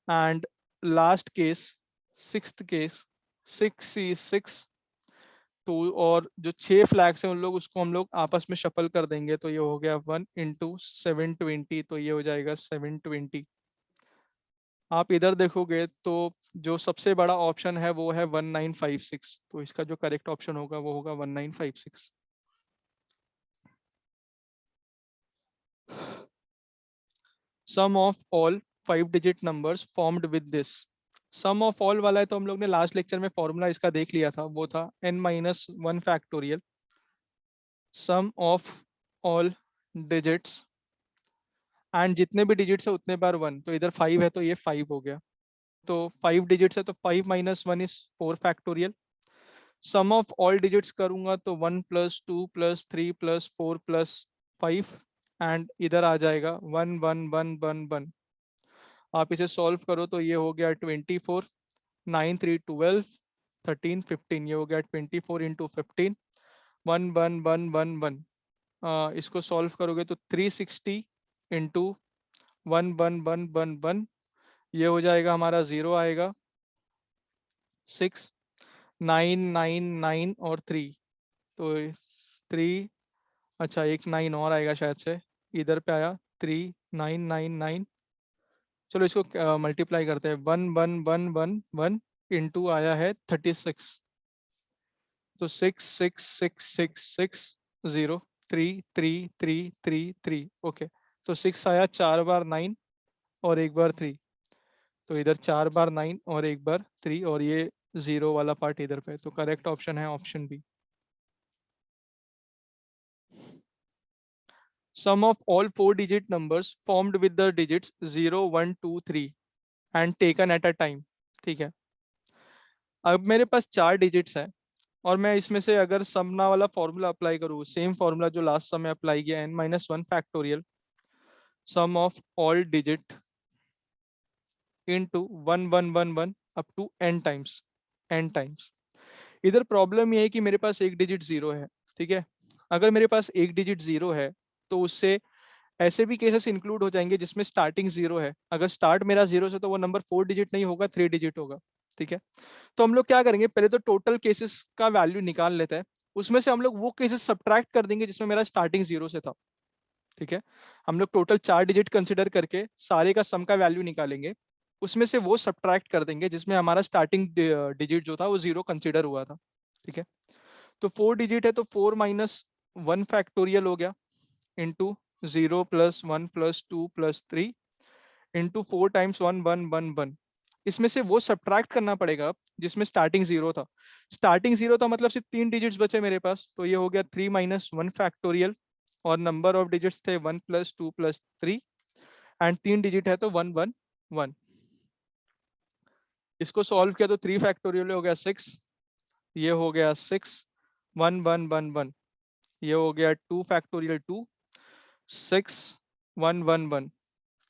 And last case, sixth case, 6C6, तो और जो 6 फ्लैग्स हैं उन लोग उसको हम लोग आपस में शफल कर देंगे, तो ये हो गया 1 × 720, तो ये हो जाएगा 720। आप इधर देखोगे तो जो सबसे बड़ा ऑप्शन है वो है 1956, तो इसका जो करेक्ट ऑप्शन होगा वो होगा 1956। Sum of all 5 digit numbers formed with this. Sum of all वाला है तो हम लोग ने लास्ट लेक्चर में फॉर्मूला इसका देख लिया था, वो था n-1 factorial, sum of all digits and जितने भी डिजिट्स है उतने बार 1, तो इधर 5 है तो ये 5 हो गया। तो 5 डिजिट्स है तो 5 minus 1 is 4 factorial. Sum of all digits करूंगा तो 1 plus 2 plus 3 plus 4 plus 5, and इधर आ जाएगा 1 1 1 1 1। आप इसे सॉल्व करो तो ये हो गया 24, 9 3 12, 13 15, ये हो गया 24 इंटू 15, 1 1 1 1 1। इसको सॉल्व करोगे तो 360 इंटू 1 1 1 1 1, ये हो जाएगा हमारा 0 आएगा, 6 9 9 9 और 3, तो 3, अच्छा एक 9 और आएगा शायद से, इधर पे आया 3 9 9 9। चलो इसको मल्टीप्लाई करते हैं, 1 1 1 1 1 इंटू आया है 36, तो 6 6 6 6 6 0 3 3 3 3। ओके, तो 6 आया 4 बार 9 और एक बार 3, तो इधर 4 बार 9 और एक बार 3, और ये 0 वाला पार्ट इधर पे, तो करेक्ट ऑप्शन है option B. Sum of all 4-digit numbers formed with the digits 0 1 2 3 and taken at a time। ठीक है, अब मेरे पास 4 डिजिट्स है, और मैं इसमें से अगर समना वाला फॉर्मूला अप्लाई करूँ, सेम फॉर्मूला जो लास्ट समय अप्लाई किया, n-1 factorial sum of all digit into 1 1 1 1 up to n times. इधर प्रॉब्लम ये है कि मेरे पास एक डिजिट जीरो है। ठीक है, अगर मेरे पास एक डिजिट जीरो है तो उससे ऐसे भी केसेस इंक्लूड हो जाएंगे जिसमें स्टार्टिंग जीरो है। अगर स्टार्ट मेरा जीरो से तो वो नंबर 4 डिजिट नहीं होगा, 3 डिजिट होगा। ठीक है, तो हम लोग क्या करेंगे, पहले तो टोटल केसेस का वैल्यू निकाल लेते हैं, उसमें से हम लोग वो केसेस सब्ट्रैक्ट कर देंगे जिसमें मेरा स्टार्टिंग जीरो से था। ठीक है, हम लोग टोटल 4 डिजिट कंसिडर करके सारे का सम का वैल्यू निकालेंगे, उसमें से वो सब्ट्रैक्ट कर देंगे जिसमें हमारा स्टार्टिंग डिजिट जो था वो जीरो कंसिडर हुआ था। ठीक है, तो 4 डिजिट है तो 4 माइनस 1 फैक्टोरियल हो गया, into 0 plus 1 plus 2 plus 3 into 4 times 1 1 1 1। इसमें से वो सब्ट्रैक्ट करना पड़ेगा अब जिसमें स्टार्टिंग जीरो था। स्टार्टिंग जीरो था मतलब सिर्फ 3 डिजिट्स बचे मेरे पास, तो ये हो गया 3 माइनस 1 फैक्टोरियल, और नंबर ऑफ डिजिट्स थे 1 प्लस 2 प्लस 3, एंड 3 डिजिट है तो 1 1 1। इसको सॉल्व किया तो 3 फैक्टोरियल हो गया 6, ये हो गया 6 1 1 1 1, ये हो गया 2 फैक्टोरियल 2 6 1 1 1।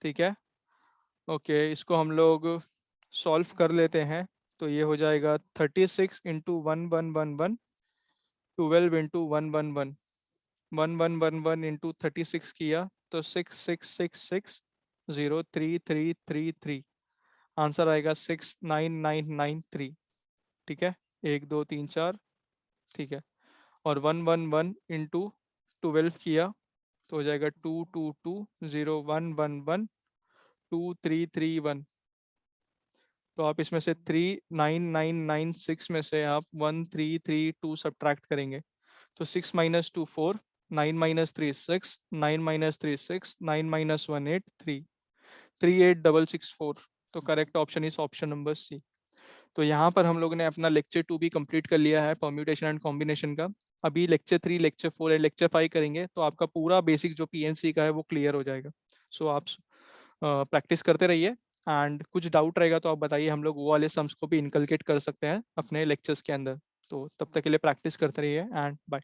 ठीक है, ओके, इसको हम लोग सॉल्व कर लेते हैं, तो ये हो जाएगा 36 इंटू 1 1 1 1, 12 इंटू 1 1 1, 1 1 1 1 इंटू 36 किया तो 6 6 6 6 0 3 3 3 3, आंसर आएगा 6 9 9 9 3। ठीक है, 1 2 3 4। ठीक है, और 1 1 1 इंटू 12 किया तो हो जाएगा 2 2 2 0 1 1 1 2 3 3 1। तो आप इसमें से 3 9 9 9 6 में से आप 1 3 3 2 सब्ट्रैक्ट करेंगे, तो 6 minus 2 4, 9 minus 3 6, 9 minus 3 6, 9 minus 1 8 3, 3 8 double 6 4। तो correct option is option number C. तो यहाँ पर हम लोग ने अपना लेक्चर 2 भी कंप्लीट कर लिया है परम्यूटेशन एंड कॉम्बिनेशन का। अभी लेक्चर 3 लेक्चर 4 एंड लेक्चर 5 करेंगे तो आपका पूरा बेसिक जो पीएनसी का है वो क्लियर हो जाएगा। सो आप प्रैक्टिस करते रहिए, एंड कुछ डाउट रहेगा तो आप बताइए, हम लोग वो वाले सम्स को भी इनकलकेट कर सकते हैं अपने लेक्चर्स के अंदर। तो तब तक के लिए प्रैक्टिस करते रहिए, एंड बाय।